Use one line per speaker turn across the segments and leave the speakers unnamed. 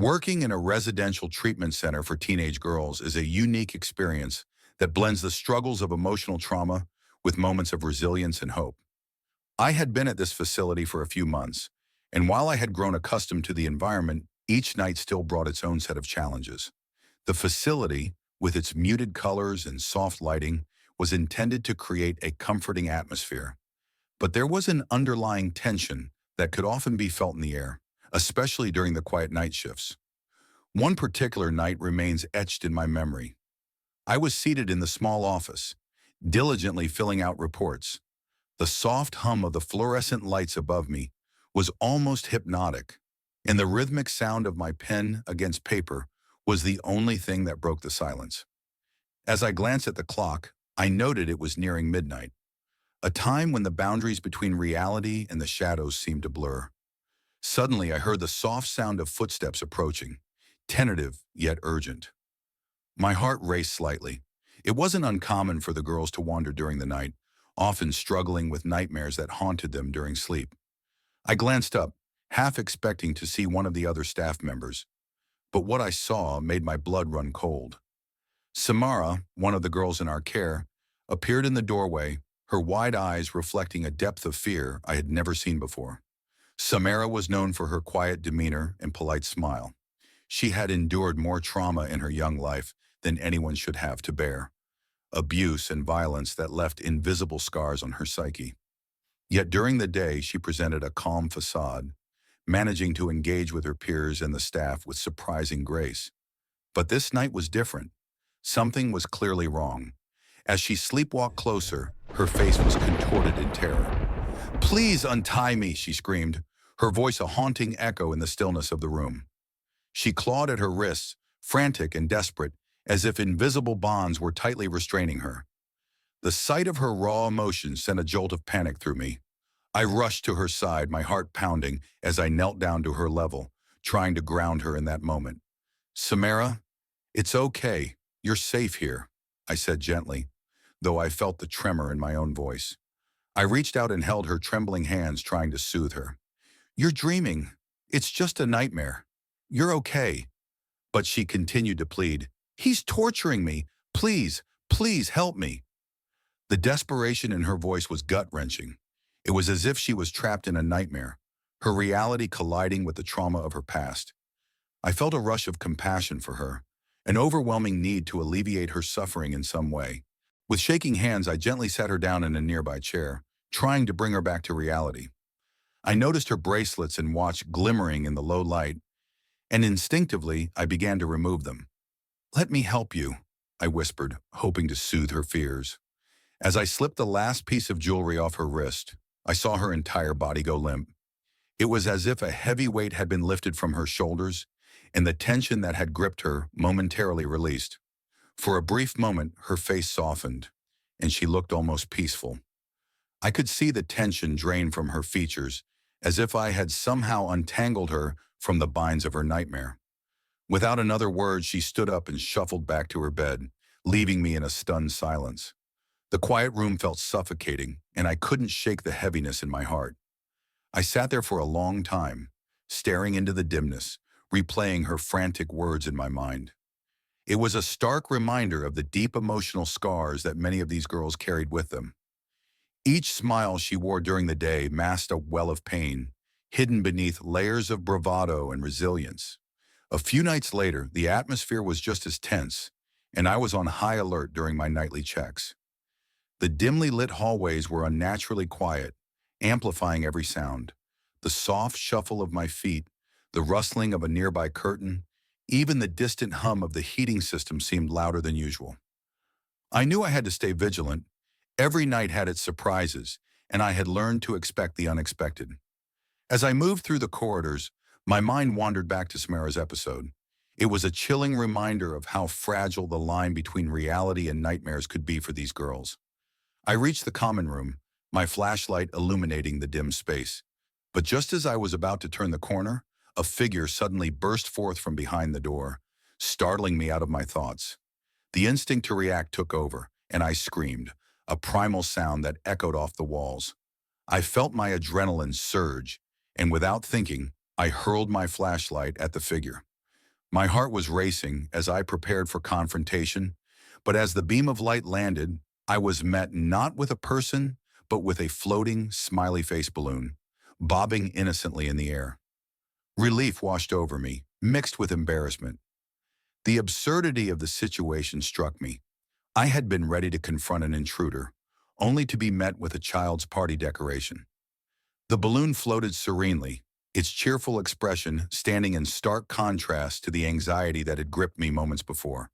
Working in a residential treatment center for teenage girls is a unique experience that blends the struggles of emotional trauma with moments of resilience and hope. I had been at this facility for a few months, and while I had grown accustomed to the environment, each night still brought its own set of challenges. The facility, with its muted colors and soft lighting, was intended to create a comforting atmosphere. But there was an underlying tension that could often be felt in the air, especially during the quiet night shifts. One particular night remains etched in my memory. I was seated in the small office, diligently filling out reports. The soft hum of the fluorescent lights above me was almost hypnotic, and the rhythmic sound of my pen against paper was the only thing that broke the silence. As I glanced at the clock, I noted it was nearing midnight, a time when the boundaries between reality and the shadows seemed to blur. Suddenly, I heard the soft sound of footsteps approaching, tentative yet urgent. My heart raced slightly. It wasn't uncommon for the girls to wander during the night, often struggling with nightmares that haunted them during sleep. I glanced up, half expecting to see one of the other staff members, but what I saw made my blood run cold. Samara, one of the girls in our care, appeared in the doorway, her wide eyes reflecting a depth of fear I had never seen before. Samara was known for her quiet demeanor and polite smile. She had endured more trauma in her young life than anyone should have to bear, abuse and violence that left invisible scars on her psyche. Yet during the day, she presented a calm facade, managing to engage with her peers and the staff with surprising grace. But this night was different. Something was clearly wrong. As she sleepwalked closer, her face was contorted in terror. "Please untie me," she screamed, her voice a haunting echo in the stillness of the room. She clawed at her wrists, frantic and desperate, as if invisible bonds were tightly restraining her. The sight of her raw emotions sent a jolt of panic through me. I rushed to her side, my heart pounding as I knelt down to her level, trying to ground her in that moment. "Samara, it's okay. You're safe here," I said gently, though I felt the tremor in my own voice. I reached out and held her trembling hands, trying to soothe her. "You're dreaming. It's just a nightmare. You're okay." But she continued to plead, "He's torturing me. Please, please help me." The desperation in her voice was gut-wrenching. It was as if she was trapped in a nightmare, her reality colliding with the trauma of her past. I felt a rush of compassion for her, an overwhelming need to alleviate her suffering in some way. With shaking hands, I gently sat her down in a nearby chair, trying to bring her back to reality. I noticed her bracelets and watch glimmering in the low light, and instinctively I began to remove them. "Let me help you," I whispered, hoping to soothe her fears. As I slipped the last piece of jewelry off her wrist, I saw her entire body go limp. It was as if a heavy weight had been lifted from her shoulders, and the tension that had gripped her momentarily released. For a brief moment, her face softened, and she looked almost peaceful. I could see the tension drain from her features, as if I had somehow untangled her from the binds of her nightmare. Without another word, she stood up and shuffled back to her bed, leaving me in a stunned silence. The quiet room felt suffocating, and I couldn't shake the heaviness in my heart. I sat there for a long time, staring into the dimness, replaying her frantic words in my mind. It was a stark reminder of the deep emotional scars that many of these girls carried with them. Each smile she wore during the day masked a well of pain, hidden beneath layers of bravado and resilience. A few nights later, the atmosphere was just as tense, and I was on high alert during my nightly checks. The dimly lit hallways were unnaturally quiet, amplifying every sound. The soft shuffle of my feet, the rustling of a nearby curtain, even the distant hum of the heating system seemed louder than usual. I knew I had to stay vigilant. Every night had its surprises, and I had learned to expect the unexpected. As I moved through the corridors, my mind wandered back to Samara's episode. It was a chilling reminder of how fragile the line between reality and nightmares could be for these girls. I reached the common room, my flashlight illuminating the dim space. But just as I was about to turn the corner, a figure suddenly burst forth from behind the door, startling me out of my thoughts. The instinct to react took over, and I screamed, a primal sound that echoed off the walls. I felt my adrenaline surge, and without thinking, I hurled my flashlight at the figure. My heart was racing as I prepared for confrontation, but as the beam of light landed, I was met not with a person, but with a floating, smiley face balloon, bobbing innocently in the air. Relief washed over me, mixed with embarrassment. The absurdity of the situation struck me. I had been ready to confront an intruder, only to be met with a child's party decoration. The balloon floated serenely, its cheerful expression standing in stark contrast to the anxiety that had gripped me moments before.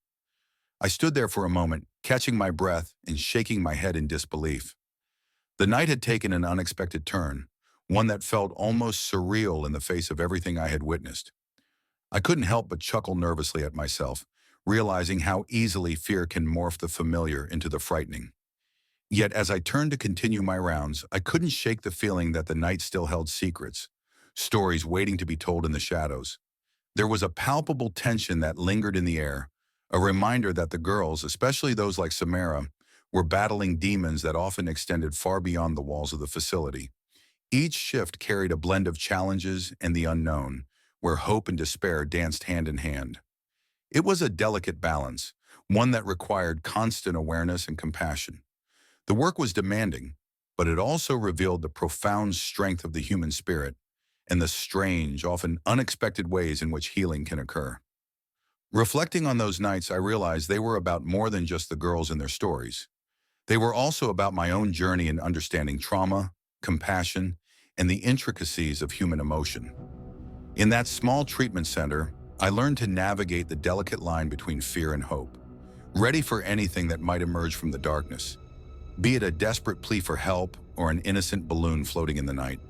I stood there for a moment, catching my breath and shaking my head in disbelief. The night had taken an unexpected turn, one that felt almost surreal in the face of everything I had witnessed. I couldn't help but chuckle nervously at myself, realizing how easily fear can morph the familiar into the frightening. Yet as I turned to continue my rounds, I couldn't shake the feeling that the night still held secrets, stories waiting to be told in the shadows. There was a palpable tension that lingered in the air, a reminder that the girls, especially those like Samara, were battling demons that often extended far beyond the walls of the facility. Each shift carried a blend of challenges and the unknown, where hope and despair danced hand in hand. It was a delicate balance, one that required constant awareness and compassion. The work was demanding, but it also revealed the profound strength of the human spirit and the strange, often unexpected ways in which healing can occur. Reflecting on those nights, I realized they were about more than just the girls and their stories. They were also about my own journey in understanding trauma, compassion, and the intricacies of human emotion. In that small treatment center, I learned to navigate the delicate line between fear and hope, ready for anything that might emerge from the darkness, be it a desperate plea for help or an innocent balloon floating in the night.